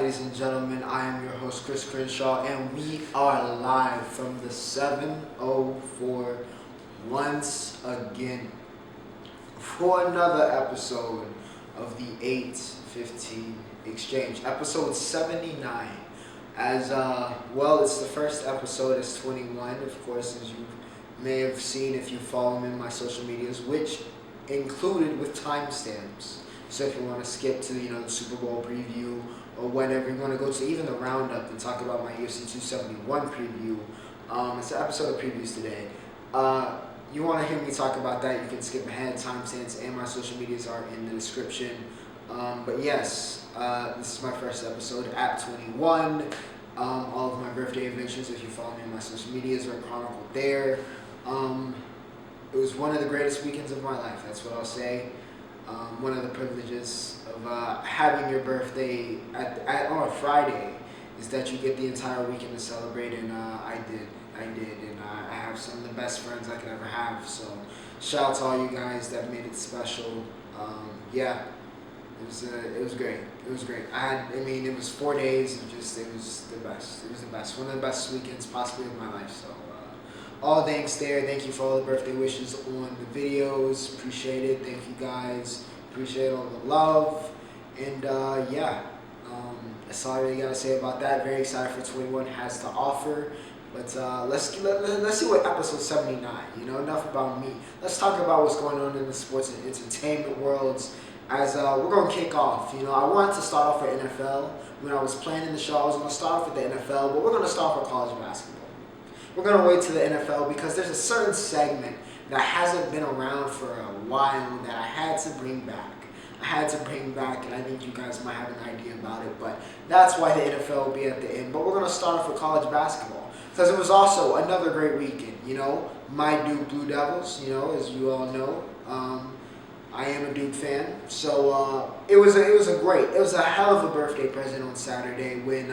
ladies and gentlemen. I am your host, Chris Crenshaw, and we are live from the 704 once again for another episode of the 815 Exchange, episode 79. As well, it's the first episode, it's 21, of course, as you may have seen if you follow me in my social medias, which included with timestamps. So if you want to skip to the Super Bowl preview, or whenever you want to go to even the Roundup and talk about my UFC 271 preview, it's an episode of previews today. You want to hear me talk about that, you can skip ahead. Timestamps and my social medias are in the description. But yes, this is my first episode at 21. All of my birthday adventures, if you follow me on my social medias, are chronicled there. It was one of the greatest weekends of my life, that's what I'll say. One of the privileges of having your birthday on a Friday is that you get the entire weekend to celebrate, and I did, and I have some of the best friends I could ever have. So shout out to all you guys that made it special. Yeah, it was great. It was great. It was 4 days. It was the best. It was the best. One of the best weekends possibly of my life. So. All thanks there. Thank you for all the birthday wishes on the videos. Appreciate it. Thank you guys. Appreciate all the love. And that's all I really gotta say about that. Very excited for 21 has to offer. But let's see what episode 79. Enough about me. Let's talk about what's going on in the sports and entertainment worlds. As we're gonna kick off. I wanted to start off with NFL when I was planning the show. I was gonna start off with the NFL, but we're gonna start off with college basketball. We're going to wait to the NFL because there's a certain segment that hasn't been around for a while that I had to bring back. And I think you guys might have an idea about it, but that's why the NFL will be at the end. But we're going to start off with college basketball because it was also another great weekend. My Duke Blue Devils, as you all know, I am a Duke fan. So it was a hell of a birthday present on Saturday when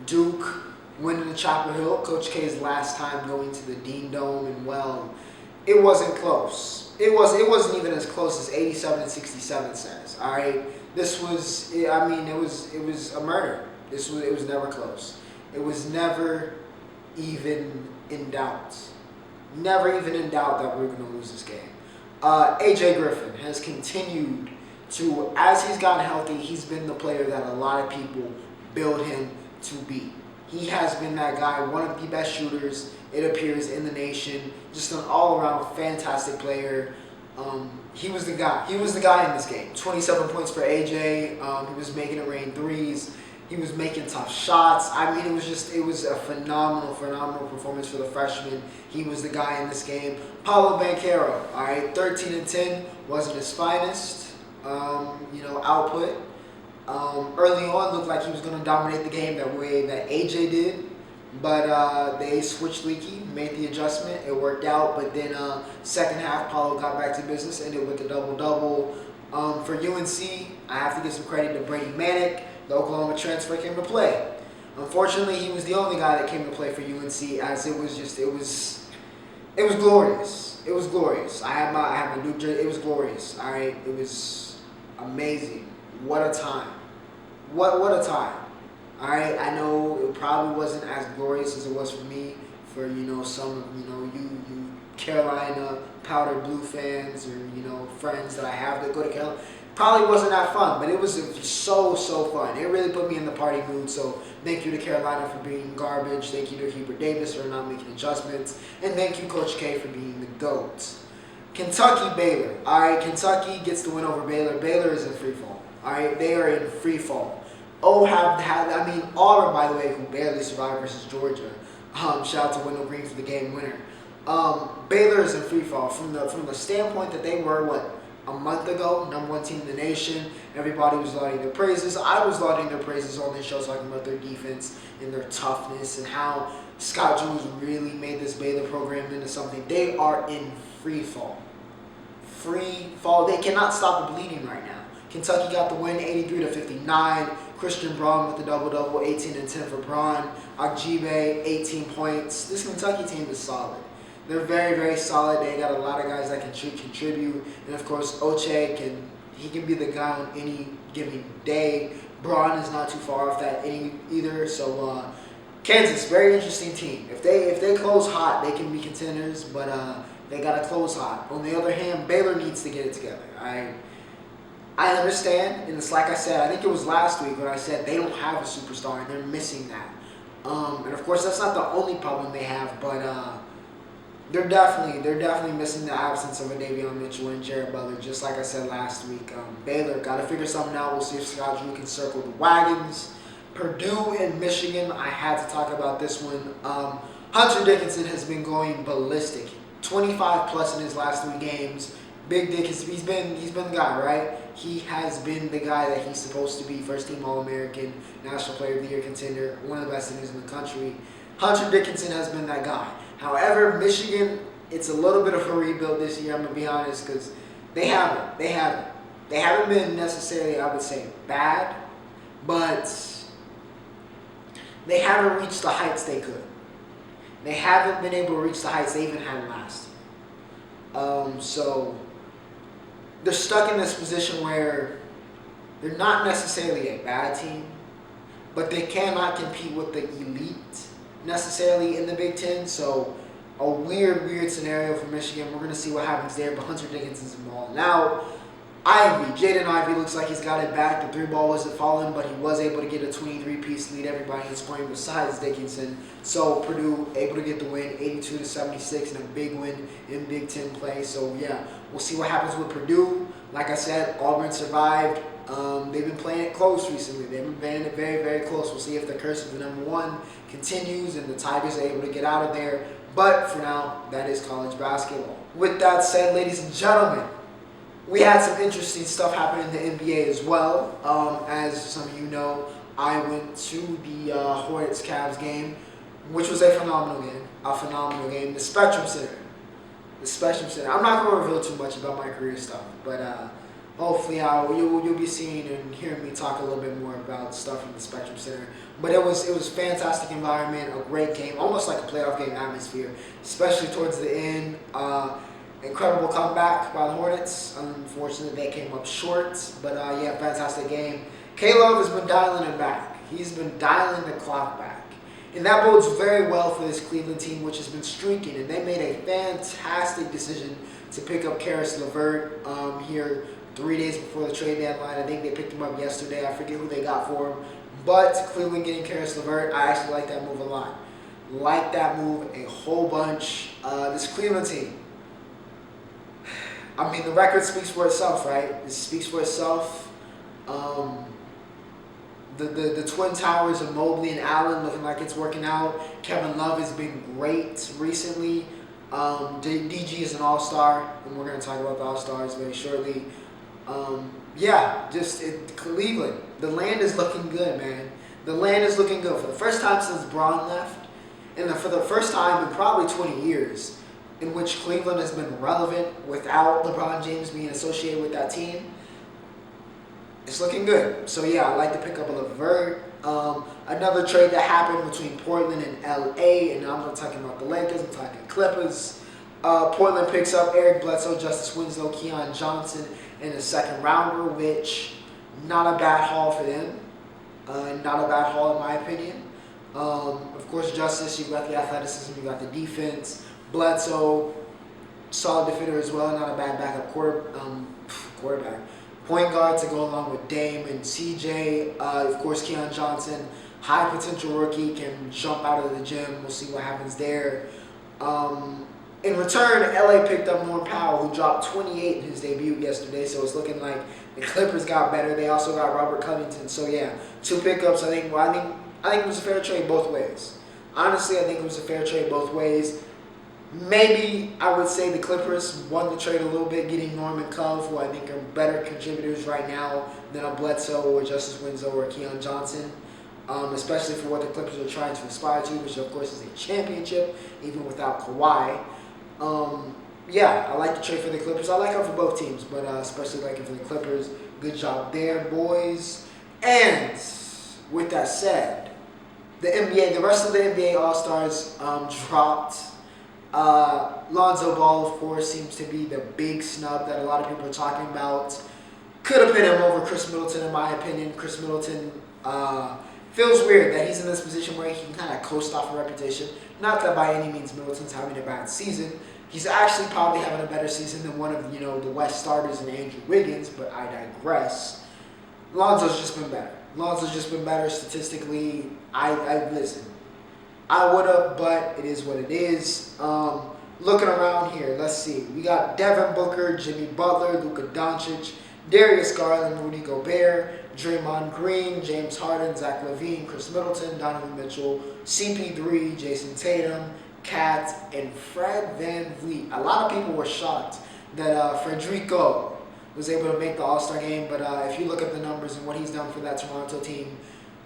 Duke winning the Chapel Hill, Coach K's last time going to the Dean Dome, and it wasn't close. It wasn't even as close as 87-67 says. All right, it was a murder. It was never close. It was never even in doubt. Never even in doubt that we were going to lose this game. AJ Griffin has continued to, as he's gotten healthy, he's been the player that a lot of people build him to be. He has been that guy, one of the best shooters, it appears, in the nation. Just an all-around fantastic player. He was the guy. He was the guy in this game. 27 points for AJ. He was making it rain threes. He was making tough shots. It was a phenomenal performance for the freshman. He was the guy in this game. Paolo Banchero, all right, 13 and 10, wasn't his finest, output. Early on, looked like he was going to dominate the game that way that AJ did, but they switched leaky, made the adjustment, it worked out, but then second half, Paulo got back to business, ended with a double-double. For UNC, I have to give some credit to Brady Manick, the Oklahoma transfer, came to play. Unfortunately, he was the only guy that came to play for UNC, as it was glorious. It was glorious. I have my Duke jersey. It was glorious. All right, it was amazing. What a time. What a time. All right, I know it probably wasn't as glorious as it was for me, for, some of, you Carolina powder blue fans or, friends that I have that go to Carolina. Probably wasn't that fun, but it was so fun. It really put me in the party mood, so thank you to Carolina for being garbage. Thank you to Hubert Davis for not making adjustments. And thank you, Coach K, for being the GOAT. Kentucky, Baylor. All right, Kentucky gets the win over Baylor. Baylor is in free fall. All right, they are in free fall. Auburn, by the way, who barely survived versus Georgia. Shout out to Wendell Green for the game winner. Baylor is in free fall from the standpoint that they were a month ago, number one team in the nation. Everybody was lauding their praises. I was lauding their praises on this show, talking about their defense and their toughness and how Scott Jules really made this Baylor program into something. They are in free fall. Free fall. They cannot stop the bleeding right now. Kentucky got the win, 83-59. Christian Braun with the double-double, 18 and 10 for Braun. Agjibe, 18 points. This Kentucky team is solid. They're very, very solid. They got a lot of guys that can contribute. And, of course, Oche can be the guy on any given day. Braun is not too far off that either. So Kansas, very interesting team. If they close hot, they can be contenders, but they gotta close hot. On the other hand, Baylor needs to get it together. I understand, and it's like I said, I think it was last week when I said they don't have a superstar and they're missing that. And of course, that's not the only problem they have, but they're definitely missing the absence of a Davion Mitchell and Jared Butler, just like I said last week. Baylor got to figure something out. We'll see if Scott Drew can circle the wagons. Purdue and Michigan, I had to talk about this one. Hunter Dickinson has been going ballistic, 25 plus in his last 3 games. Big Dick, he's been the guy, right? He has been the guy that he's supposed to be. First team All-American, National Player of the Year contender, one of the best in the country. Hunter Dickinson has been that guy. However, Michigan, it's a little bit of a rebuild this year, I'm going to be honest, because they haven't been necessarily, I would say, bad, but they haven't reached the heights they could. They haven't been able to reach the heights they even had last year. So they're stuck in this position where they're not necessarily a bad team, but they cannot compete with the elite necessarily in the Big Ten. So a weird scenario for Michigan. We're going to see what happens there, but Hunter Dickinson's involved. Now, Jaden Ivey looks like he's got it back. The 3 ball wasn't falling, but he was able to get a 23-piece lead. Everybody in scoring besides Dickinson. So Purdue able to get the win, 82-76, and a big win in Big Ten play. So yeah, we'll see what happens with Purdue. Like I said, Auburn survived. They've been playing it close recently. They've been playing it very close. We'll see if the curse of the #1 continues and the Tigers are able to get out of there. But for now, that is college basketball. With that said, ladies and gentlemen, we had some interesting stuff happen in the NBA as well. As some of you know, I went to the Hornets-Cavs game, which was a phenomenal game. The Spectrum Center. I'm not going to reveal too much about my career stuff, but hopefully you'll be seeing and hearing me talk a little bit more about stuff from the Spectrum Center. But it was a fantastic environment, a great game, almost like a playoff game atmosphere, especially towards the end. Incredible comeback by the Hornets. Unfortunately, they came up short, but yeah, fantastic game. K-Love has been dialing it back. He's been dialing the clock back. And that bodes very well for this Cleveland team, which has been streaking. And they made a fantastic decision to pick up Karis LeVert here 3 days before the trade deadline. I think they picked him up yesterday. I forget who they got for him. But Cleveland getting Karis LeVert, I actually like that move a lot. Like that move a whole bunch. This Cleveland team, I mean, the record speaks for itself, right? It speaks for itself. The Twin Towers of Mobley and Allen looking like it's working out. Kevin Love has been great recently. DG is an all-star, and we're going to talk about the all-stars very shortly. Yeah, Cleveland. The land is looking good, man. The land is looking good. For the first time since Braun left, and for the first time in probably 20 years, in which Cleveland has been relevant without LeBron James being associated with that team, it's looking good. So yeah, I like to pick up a LeVert. Another trade that happened between Portland and LA, and I'm not talking about the Lakers, I'm talking Clippers. Portland picks up Eric Bledsoe, Justice Winslow, Keon Johnson in a second rounder, which not a bad haul for them. Not a bad haul in my opinion. Of course, Justice, you got the athleticism, you got the defense. Bledsoe, solid defender as well, not a bad backup quarterback. Point guard to go along with Dame and CJ. Of course, Keon Johnson, high potential rookie, can jump out of the gym. We'll see what happens there. In return, LA picked up Norm Powell, who dropped 28 in his debut yesterday, so it's looking like the Clippers got better. They also got Robert Covington. So yeah, 2 pickups. I think it was a fair trade both ways. Honestly, I think it was a fair trade both ways. Maybe I would say the Clippers won the trade a little bit, getting Norman Cove, who I think are better contributors right now than a Bledsoe or Justice Winslow or Keon Johnson, especially for what the Clippers are trying to aspire to, which of course is a championship, even without Kawhi. Yeah, I like the trade for the Clippers. I like it for both teams, but especially like it for the Clippers. Good job there, boys. And with that said, the rest of the NBA All-Stars dropped. Lonzo Ball, of course, seems to be the big snub that a lot of people are talking about. Could have put him over Chris Middleton, in my opinion. Chris Middleton Feels weird that he's in this position where he can kind of coast off a reputation. Not that by any means Middleton's having a bad season. He's actually probably having a better season than one of the West starters in Andrew Wiggins, but I digress. Lonzo's just been better. Lonzo's just been better statistically. I listen. I would have, but it is what it is. Looking around here, let's see. We got Devin Booker, Jimmy Butler, Luka Doncic, Darius Garland, Rudy Gobert, Draymond Green, James Harden, Zach LaVine, Chris Middleton, Donovan Mitchell, CP3, Jason Tatum, Kat, and Fred VanVleet. A lot of people were shocked that Federico was able to make the All-Star game, but if you look at the numbers and what he's done for that Toronto team,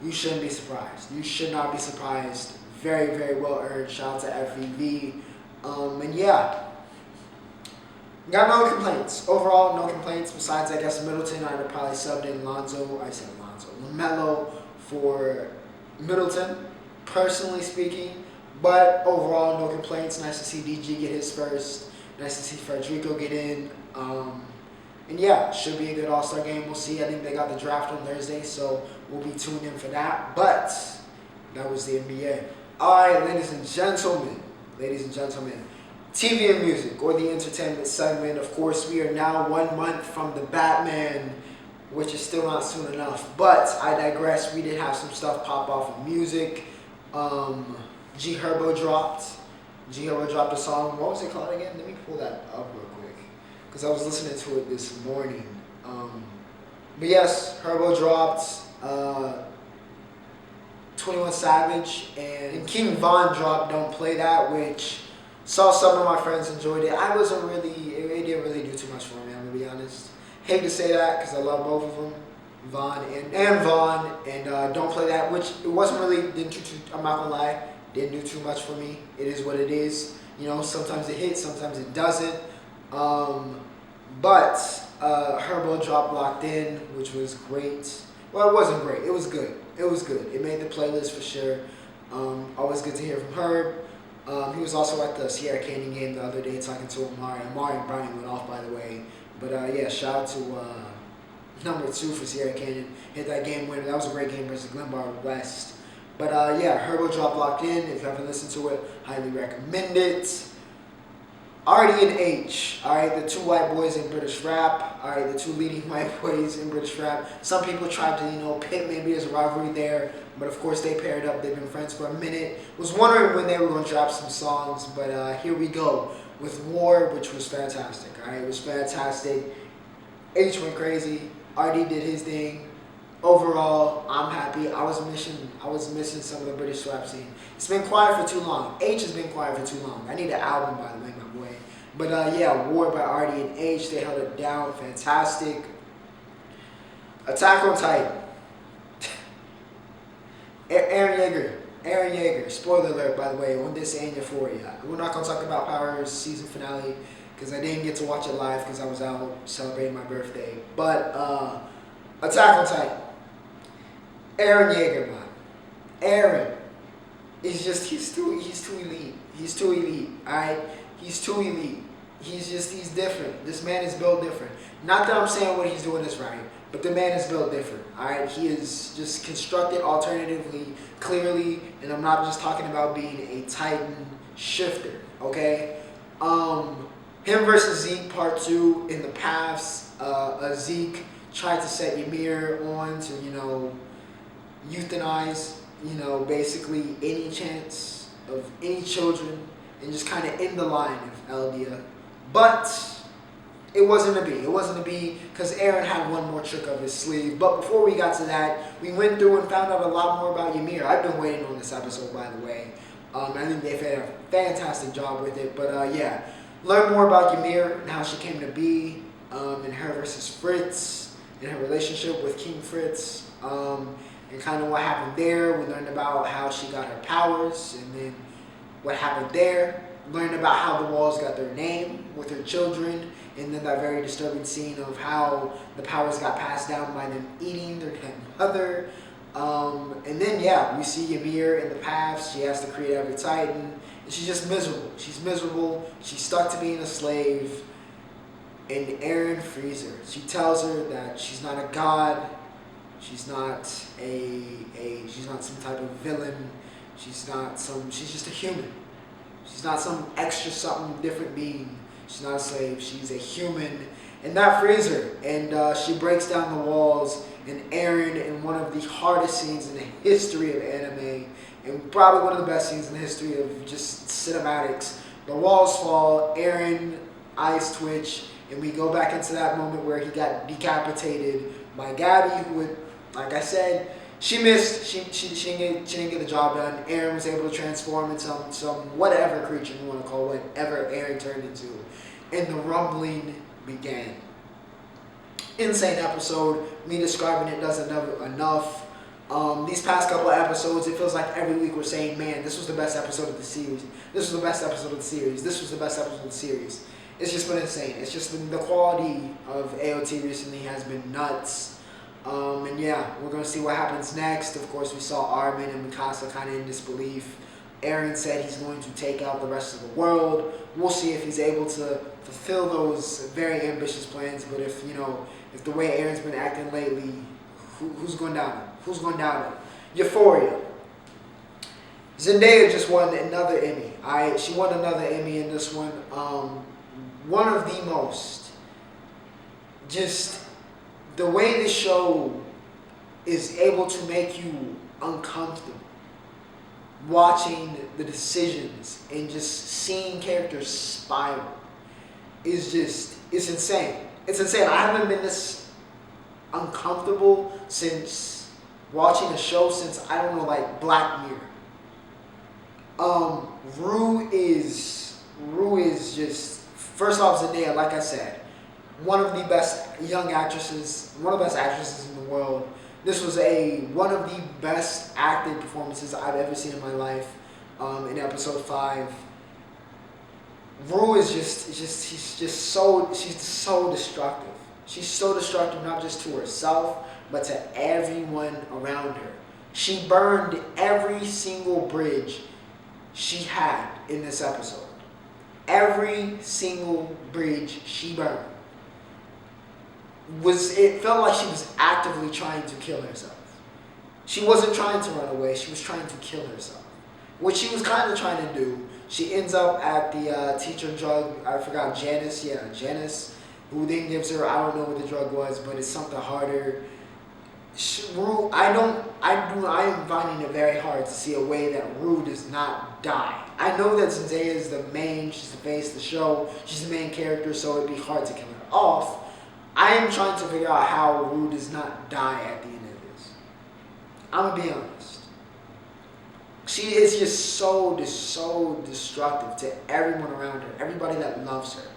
you shouldn't be surprised. You should not be surprised. Very, very well earned. Shout out to FEV. And yeah, got no complaints. Overall, no complaints. Besides, I guess Middleton, I'd have probably subbed in LaMelo for Middleton, personally speaking. But overall, no complaints. Nice to see DG get his first. Nice to see Federico get in. And yeah, should be a good All-Star game. We'll see. I think they got the draft on Thursday, so we'll be tuned in for that. But that was the NBA. All right, ladies and gentlemen, TV and music, or the entertainment segment. Of course, we are now 1 month from the Batman, which is still not soon enough. But I digress. We did have some stuff pop off of music. G Herbo dropped a song. What was it called again? Let me pull that up real quick, because I was listening to it this morning. But yes, Herbo dropped 21 Savage, and King Von dropped Don't Play That, which saw some of my friends enjoyed it. It didn't really do too much for me, I'm going to be honest. Hate to say that because I love both of them, Von and Von, and Don't Play That, which it wasn't really, I'm not going to lie, didn't do too much for me. It is what it is. Sometimes it hits, sometimes it doesn't. But Herbo dropped Locked In, which was great. Well, it wasn't great. It was good. It made the playlist for sure. Always good to hear from Herb. He was also at the Sierra Canyon game the other day talking to Amari. Amari and Brian went off, by the way. But yeah, shout out to number 2 for Sierra Canyon. Hit that game winner. That was a great game versus Glenbar West. But yeah, Herbo dropped Locked In. If you haven't listened to it, highly recommend it. Ardee and Aitch, alright, the 2 white boys in British rap, alright, the 2 leading white boys in British rap. Some people tried to, pit maybe there's a rivalry there, but of course they paired up, they've been friends for a minute. Was wondering when they were going to drop some songs, but here we go with War, which was fantastic, alright, it was fantastic. Aitch went crazy, Ardee did his thing. Overall, I'm happy. I was missing some of the British rap scene. It's been quiet for too long. Aitch has been quiet for too long. I need an album, by the way, my boy. But yeah, War by Ardee and Aitch. They held it down. Fantastic. Attack on Titan. Aaron Yeager. Spoiler alert, by the way, on this and Euphoria. We're not going to talk about Power's season finale because I didn't get to watch it live because I was out celebrating my birthday. But Attack on Titan. Aaron Yeager, man. Aaron is just, he's too elite. He's too elite, alright? He's too elite. He's different. This man is built different. Not that I'm saying what he's doing is right, but the man is built different, alright? He is just constructed alternatively, clearly, and I'm not just talking about being a Titan shifter, okay? Him versus Zeke part 2 in the past, Zeke tried to set Ymir on to, euthanize, basically any chance of any children and just kind of end the line of Eldia. But it wasn't to be. It wasn't to be because Aaron had one more trick up his sleeve. But before we got to that, we went through and found out a lot more about Ymir. I've been waiting on this episode, by the way. I think they've had a fantastic job with it. But yeah, learn more about Ymir and how she came to be, and her versus Fritz, and her relationship with King Fritz, and kind of what happened there. We learned about how she got her powers, and then what happened there. Learned about how the Walls got their name with her children, and then that very disturbing scene of how the powers got passed down by them eating their dead mother. And then, yeah, we see Ymir in the past. She has to create every Titan, and she's just miserable. She's miserable. She's stuck to being a slave. And Aaron frees her. She tells her that she's not a god, She's not she's not some type of villain. She's just a human. She's not some extra something different being. She's not a slave. She's a human. And that frees her. And she breaks down the walls. And Eren, in one of the hardest scenes in the history of anime, and probably one of the best scenes in the history of just cinematics, the walls fall, Eren, eyes twitch, and we go back into that moment where he got decapitated by Gabby, who would, like I said, she missed. She didn't get the job done. Eren was able to transform into some whatever creature you want to call whatever Eren turned into, and the rumbling began. Insane episode. Me describing it doesn't enough. These past couple of episodes, it feels like every week we're saying, man, this was the best episode of the series. This was the best episode of the series. This was the best episode of the series. It's just been insane. It's just been, the quality of AOT recently has been nuts. And yeah, we're going to see what happens next. Of course, we saw Armin and Mikasa kind of in disbelief. Eren said he's going to take out the rest of the world. We'll see if he's able to fulfill those very ambitious plans. But if the way Eren's been acting lately, who's going down? Who's going down? Euphoria. Zendaya just won another Emmy. She won another Emmy in this one. One of the most, just the way this show is able to make you uncomfortable. Watching the decisions and just seeing characters spiral it's insane. It's insane. I haven't been this uncomfortable since watching a show since, I don't know, like Black Mirror. Rue is just, first off, Zendaya, like I said, one of the best young actresses, one of the best actresses in the world. This was one of the best acting performances I've ever seen in my life. In episode 5, Rue is she's so destructive. She's so destructive, not just to herself, but to everyone around her. She burned every single bridge she had in this episode. Every single bridge she burned. It felt like she was actively trying to kill herself. She wasn't trying to run away, she was trying to kill herself. What she was kind of trying to do, she ends up at the teacher drug, I forgot, Janice, who then gives her, I don't know what the drug was, but it's something harder. Rue, I am finding it very hard to see a way that Rue does not die. I know that Zendaya is she's the face of the show, she's the main character, so it'd be hard to kill her off. I am trying to figure out how Rue does not die at the end of this. I'm going to be honest. She is just so destructive to everyone around her, everybody that loves her.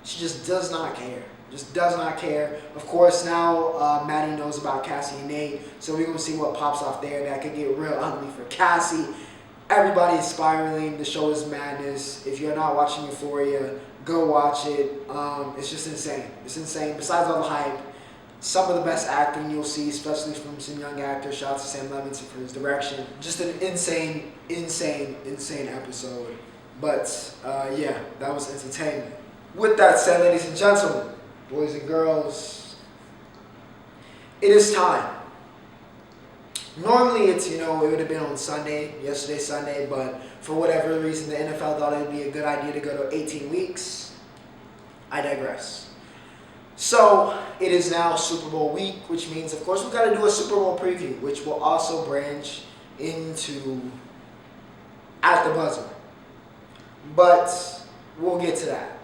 She just does not care. Just does not care. Of course, now Maddie knows about Cassie and Nate, so we're going to see what pops off there. That could get real ugly for Cassie. Everybody is spiraling. The show is madness. If you're not watching Euphoria, go watch it. It's just insane. It's insane. Besides all the hype, some of the best acting you'll see, especially from some young actors. Shout out to Sam Levinson for his direction. Just an insane episode. But yeah, that was entertainment. With that said, ladies and gentlemen, boys and girls, it is time. Normally it's, it would have been on yesterday Sunday, but for whatever reason the NFL thought it would be a good idea to go to 18 weeks. I digress. So, it is now Super Bowl week, which means, of course, we've got to do a Super Bowl preview, which will also branch into At the Buzzer. But we'll get to that.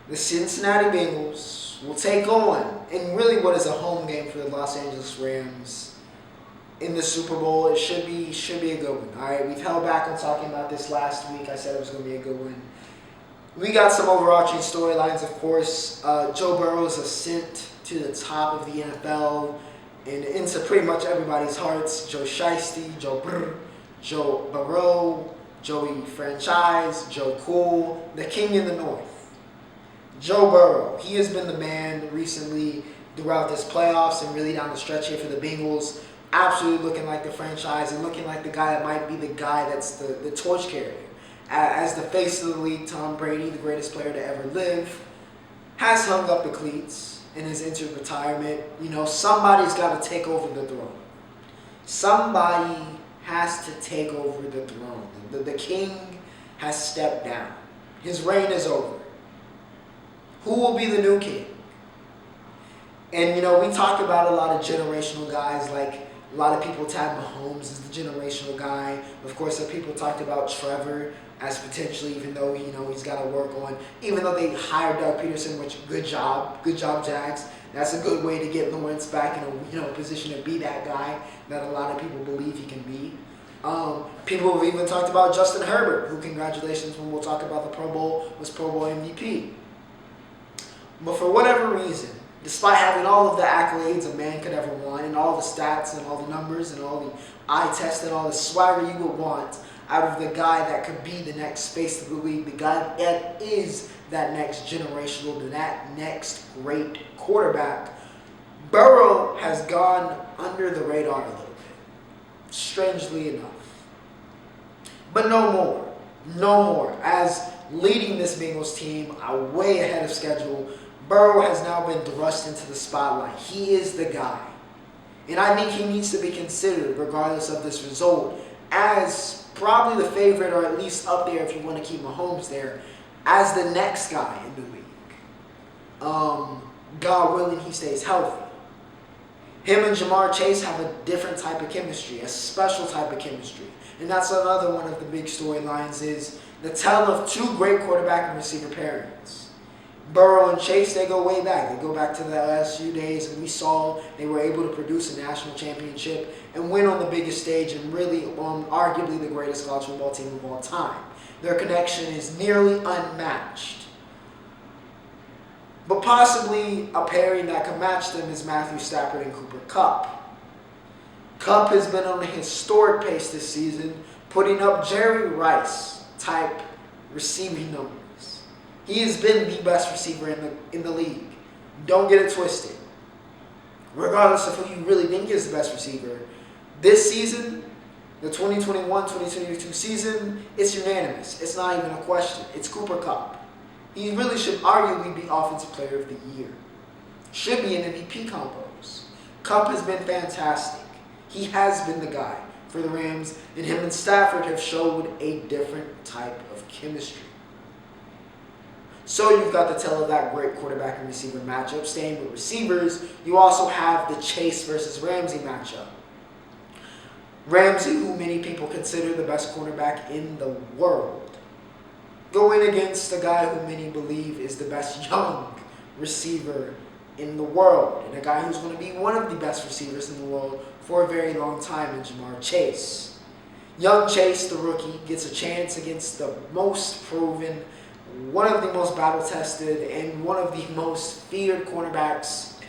The Cincinnati Bengals will take on, in really what is a home game for the Los Angeles Rams, in the Super Bowl. It should be a good one. All right, we've held back on talking about this last week. I said it was going to be a good one. We got some overarching storylines, of course. Joe Burrow's ascent to the top of the NFL and into pretty much everybody's hearts. Joe Shiesty, Joe Burrow, Joey Franchise, Joe Cool, the king in the north. Joe Burrow, he has been the man recently throughout this playoffs and really down the stretch here for the Bengals. Absolutely looking like the franchise and looking like the guy that might be the guy that's the torch carrier. As the face of the league, Tom Brady, the greatest player to ever live, has hung up the cleats and has entered retirement, somebody's got to take over the throne. Somebody has to take over the throne. The king has stepped down. His reign is over. Who will be the new king? And, we talk about a lot of generational guys, like a lot of people tag Mahomes as the generational guy. Of course, some people talked about Trevor as potentially, even though, he's got to work on, even though they hired Doug Peterson, which good job, Jags. That's a good way to get Lawrence back in a position to be that guy that a lot of people believe he can be. People have even talked about Justin Herbert, who, congratulations, when we'll talk about the Pro Bowl, was Pro Bowl MVP. But for whatever reason, despite having all of the accolades a man could ever want, and all the stats and all the numbers and all the eye test and all the swagger you would want out of the guy that could be the next face of the league, the guy that is that next generational, that next great quarterback, Burrow has gone under the radar a little bit, strangely enough. But no more. As leading this Bengals team way ahead of schedule, Burrow has now been thrust into the spotlight. He is the guy. And I think he needs to be considered, regardless of this result, as probably the favorite, or at least up there if you want to keep Mahomes there, as the next guy in the league. God willing, he stays healthy. Him and Jamar Chase have a different type of chemistry, a special type of chemistry. And that's another one of the big storylines, is the tale of two great quarterback and receiver pairings. Burrow and Chase, they go way back. They go back to the LSU days, and we saw they were able to produce a national championship and win on the biggest stage and really on arguably the greatest college football team of all time. Their connection is nearly unmatched. But possibly a pairing that can match them is Matthew Stafford and Cooper Kupp. Kupp has been on a historic pace this season, putting up Jerry Rice-type receiving numbers. He has been the best receiver in the league. Don't get it twisted. Regardless of who you really think is the best receiver, this season, the 2021-2022 season, it's unanimous. It's not even a question. It's Cooper Kupp. He really should arguably be Offensive Player of the Year. Should be in MVP combos. Kupp has been fantastic. He has been the guy for the Rams, and him and Stafford have showed a different type of chemistry. So you've got the tale of that great quarterback and receiver matchup. Staying with receivers, you also have the Chase versus Ramsey matchup. Ramsey, who many people consider the best cornerback in the world, going against the guy who many believe is the best young receiver in the world, and a guy who's going to be one of the best receivers in the world for a very long time in Jamar Chase. Young Chase, the rookie, gets a chance against the most proven, one of the most battle-tested, and one of the most feared cornerbacks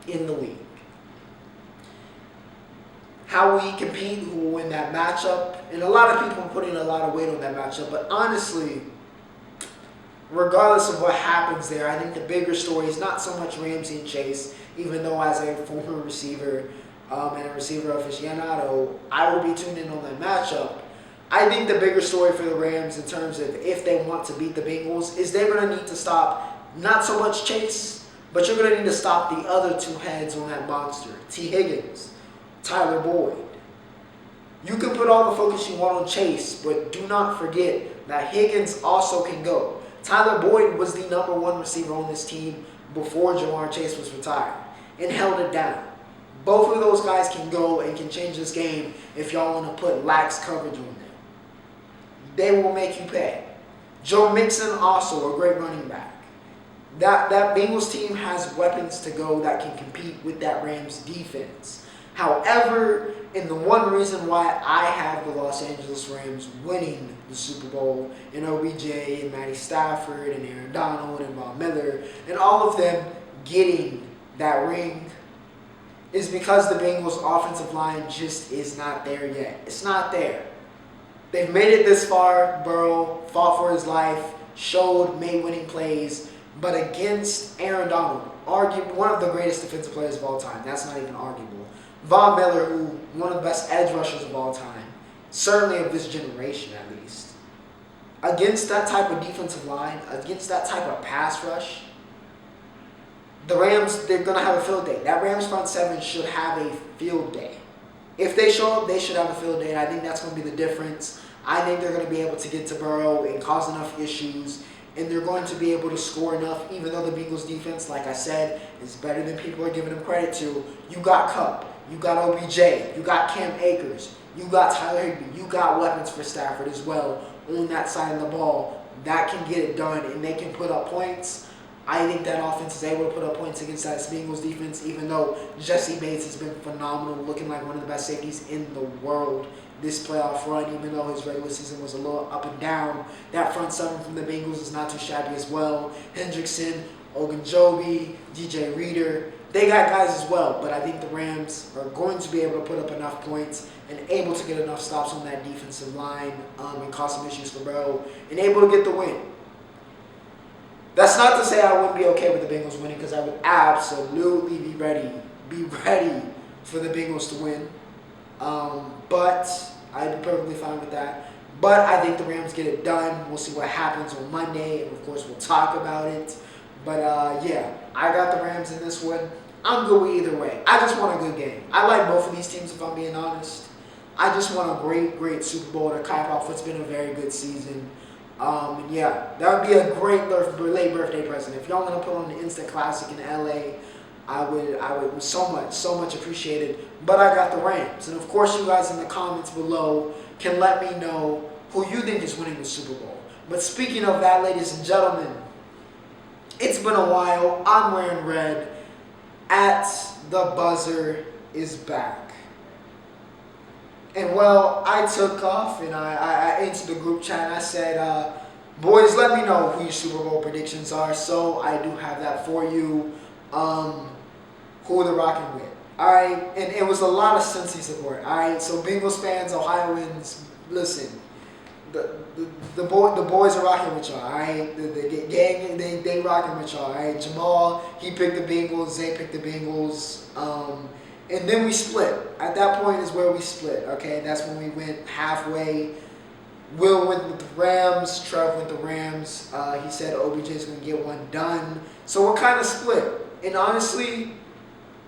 in the league. How we compete, who will win that matchup, and a lot of people are putting a lot of weight on that matchup, but honestly, regardless of what happens there, I think the bigger story is not so much Ramsey and Chase, even though as a former receiver and a receiver aficionado, I will be tuned in on that matchup. I think the bigger story for the Rams in terms of if they want to beat the Bengals is they're going to need to stop not so much Chase, but you're going to need to stop the other two heads on that monster, T. Higgins, Tyler Boyd. You can put all the focus you want on Chase, but do not forget that Higgins also can go. Tyler Boyd was the #1 receiver on this team before Jamar Chase was retired and held it down. Both of those guys can go and can change this game if y'all want to put lax coverage on them. They will make you pay. Joe Mixon, also a great running back. That Bengals team has weapons to go that can compete with that Rams defense. However, and the one reason why I have the Los Angeles Rams winning the Super Bowl, and OBJ and Matty Stafford and Aaron Donald and Von Miller and all of them getting that ring, is because the Bengals' offensive line just is not there yet. It's not there. They've made it this far. Burrow fought for his life, made winning plays, but against Aaron Donald, arguably one of the greatest defensive players of all time. That's not even arguable. Von Miller, who one of the best edge rushers of all time, certainly of this generation at least. Against that type of defensive line, against that type of pass rush, the Rams, they're going to have a field day. That Rams front seven should have a field day. If they show up, they should have a field day, and I think that's going to be the difference. I think they're going to be able to get to Burrow and cause enough issues, and they're going to be able to score enough, even though the Bengals defense, like I said, is better than people are giving them credit to. You got Kupp, you got OBJ, you got Cam Akers, you got Tyler Higbee, you got weapons for Stafford as well on that side of the ball that can get it done, and they can put up points. I think that offense is able to put up points against that Bengals defense, even though Jesse Bates has been phenomenal, looking like one of the best safeties in the world this playoff run, even though his regular season was a little up and down. That front seven from the Bengals is not too shabby as well. Hendrickson, Ogunjobi, DJ Reader, they got guys as well, but I think the Rams are going to be able to put up enough points and able to get enough stops on that defensive line and cause some issues for Burrow and able to get the win. That's not to say I wouldn't be okay with the Bengals winning, because I would absolutely be ready for the Bengals to win. But I'd be perfectly fine with that. But I think the Rams get it done. We'll see what happens on Monday, and of course we'll talk about it. But yeah, I got the Rams in this one. I'm good with either way. I just want a good game. I like both of these teams, if I'm being honest. I just want a great Super Bowl to cap off what's been a very good season. Yeah, that would be a great late birthday present. If y'all want to put on the Instant Classic in LA, I would so much appreciated. But I got the Rams. And of course you guys in the comments below can let me know who you think is winning the Super Bowl. But speaking of that, ladies and gentlemen, it's been a while. I'm wearing red. At the Buzzer is back. And well, I took off and I entered the group chat and I said, boys, let me know who your Super Bowl predictions are. So I do have that for you. Who they're rocking with. Alright, and it was a lot of Cincy support. Alright, so Bengals fans, Ohioans, listen. The boys are rocking with y'all, alright? The gang, they rocking with y'all, alright? Jamal, he picked the Bengals, Zay picked the Bengals, and then we split. At that point is where we split, okay? That's when we went halfway. Will went with the Rams, Trev went the Rams. He said OBJ is going to get one done. So we're kind of split. And honestly,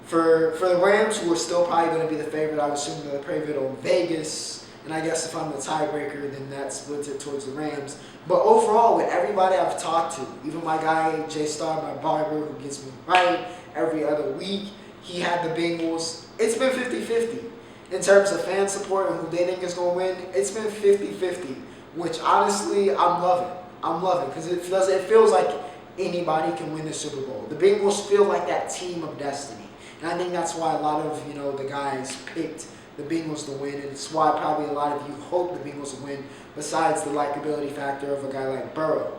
for the Rams, who are still probably going to be the favorite, I would assume they're the favorite on Vegas. And I guess if I'm the tiebreaker, then that splits it towards the Rams. But overall, with everybody I've talked to, even my guy, J Star, my barber, who gets me right every other week, he had the Bengals. It's been 50-50. In terms of fan support and who they think is going to win, it's been 50-50, which honestly, I'm loving because it feels like anybody can win the Super Bowl. The Bengals feel like that team of destiny. And I think that's why a lot of, the guys picked the Bengals to win, and it's why probably a lot of you hope the Bengals will win, besides the likability factor of a guy like Burrow,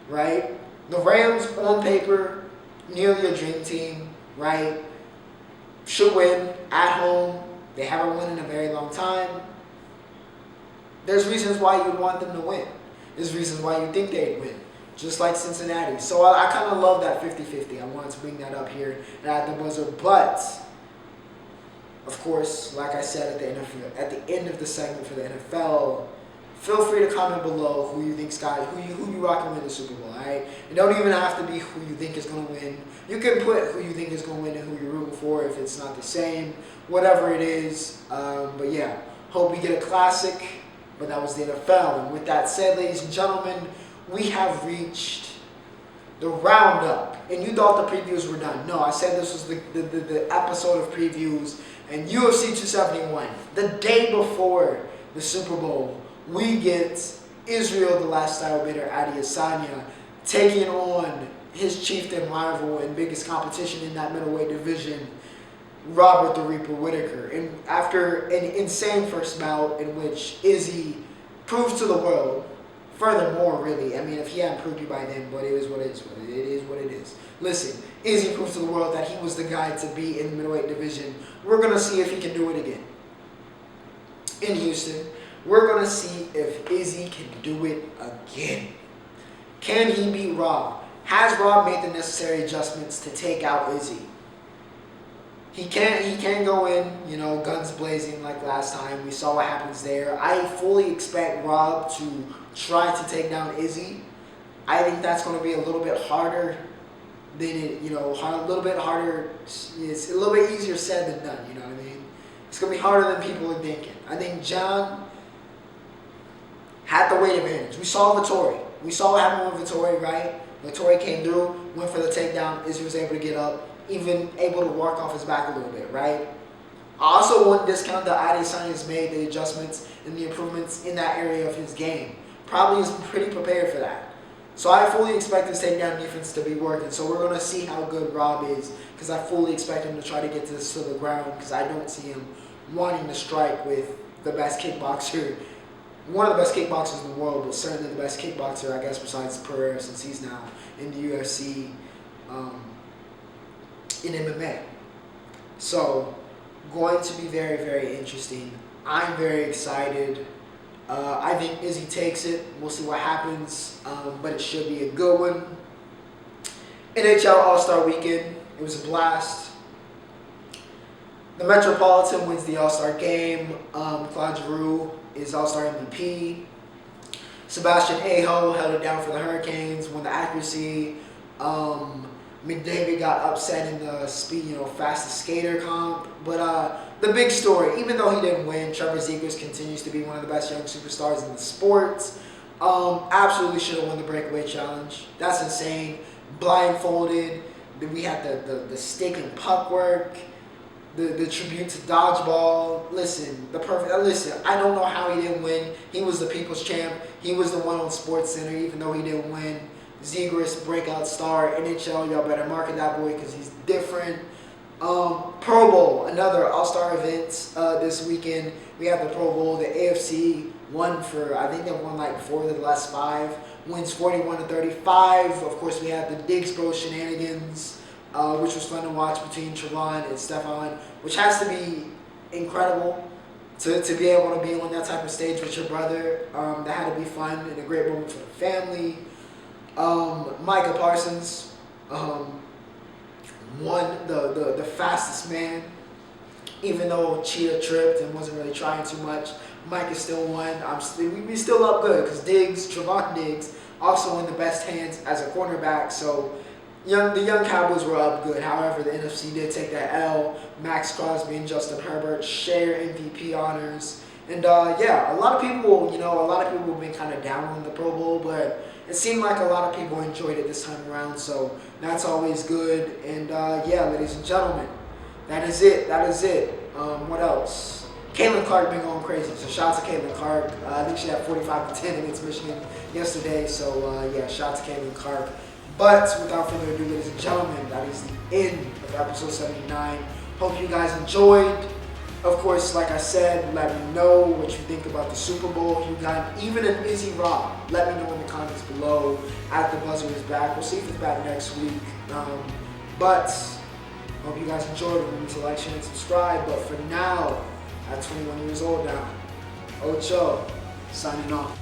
right? The Rams, on paper, nearly a dream team, right? Should win at home. They haven't won in a very long time. There's reasons why you'd want them to win. There's reasons why you think they'd win. Just like Cincinnati. So I kind of love that 50-50. I wanted to bring that up here at the Buzzer. But, of course, like I said at the end of the segment for the NFL, feel free to comment below who you think who you rocking with the Super Bowl, alright? It don't even have to be who you think is going to win. You can put who you think is going to win and who you're rooting for if it's not the same. Whatever it is. But yeah, hope we get a classic. But that was the NFL. And with that said, ladies and gentlemen, we have reached the Roundup. And you thought the previews were done. No, I said this was the episode of previews. And UFC 271, the day before the Super Bowl, we get Israel, the last title bidder, Adesanya, taking on his chieftain rival and biggest competition in that middleweight division, Robert the Reaper Whittaker. And after an insane first bout in which Izzy proves to the world, furthermore, really, I mean, if he hadn't proved you by then, but it is what it is. It is what it is. Listen, Izzy proves to the world that he was the guy to be in the middleweight division. We're going to see if he can do it again. In Houston, we're going to see if Izzy can do it again. Can he beat Rob? Has Rob made the necessary adjustments to take out Izzy? He can go in, guns blazing like last time. We saw what happens there. I fully expect Rob to try to take down Izzy. I think that's going to be a little bit harder then it, a little bit harder. It's a little bit easier said than done. You know what I mean? It's gonna be harder than people are thinking. I think John had the weight advantage. We saw Vittori. We saw what happened with Vittori, right? Vittori came through, went for the takedown. Izzy was able to get up, even able to work off his back a little bit, right? I also wouldn't discount that Adesanya has made the adjustments and the improvements in that area of his game. Probably is pretty prepared for that. So I fully expect his takedown defense to be working. So we're going to see how good Rob is, because I fully expect him to try to get this to the ground, because I don't see him wanting to strike with the best kickboxer, one of the best kickboxers in the world, but certainly the best kickboxer, I guess, besides Pereira, since he's now in the UFC in MMA. So going to be very, very interesting. I'm very excited. I think Izzy takes it. We'll see what happens, but it should be a good one. NHL All-Star Weekend. It was a blast. The Metropolitan wins the All-Star game. Claude Giroux is All-Star MVP. Sebastian Aho held it down for the Hurricanes, won the accuracy. McDavid got upset in the speed, fastest skater comp. But the big story, even though he didn't win, Trevor Zegras continues to be one of the best young superstars in the sport. Absolutely should have won the breakaway challenge. That's insane. Blindfolded. Then we had the stick and puck work. The tribute to dodgeball. Listen, I don't know how he didn't win. He was the people's champ. He was the one on Sports Center, even though he didn't win. Zegras, breakout star. NHL, y'all better market that boy because he's different. Pro Bowl, another all-star event this weekend. We have the Pro Bowl. The AFC won I think they won like 4 of the last 5. Wins 41-35. Of course, we have the Diggs Bro shenanigans, which was fun to watch between Trevon and Stefan, which has to be incredible to be able to be on that type of stage with your brother. That had to be fun and a great moment for the family. Micah Parsons won the fastest man, even though Cheetah tripped and wasn't really trying too much. Micah still won. We still up good because Trevon Diggs, also in the best hands as a cornerback. So the young Cowboys were up good. However, the NFC did take that L. Max Crosby and Justin Herbert share MVP honors. And a lot of people, have been kind of down on the Pro Bowl, but it seemed like a lot of people enjoyed it this time around, so that's always good. And ladies and gentlemen, that is it. What else? Caitlin Clark been going crazy, so shout out to Caitlin Clark. I think she had 45-10 against Michigan yesterday, so shout out to Caitlin Clark. But without further ado, ladies and gentlemen, that is the end of episode 79. Hope you guys enjoyed. Of course, like I said, let me know what you think about the Super Bowl. If you got even an Izzy Rob, let me know in the comments below. At the buzzer is back. We'll see if it's back next week. But hope you guys enjoyed. Remember to like, share, and subscribe. But for now, at 21 years old now, Ocho, signing off.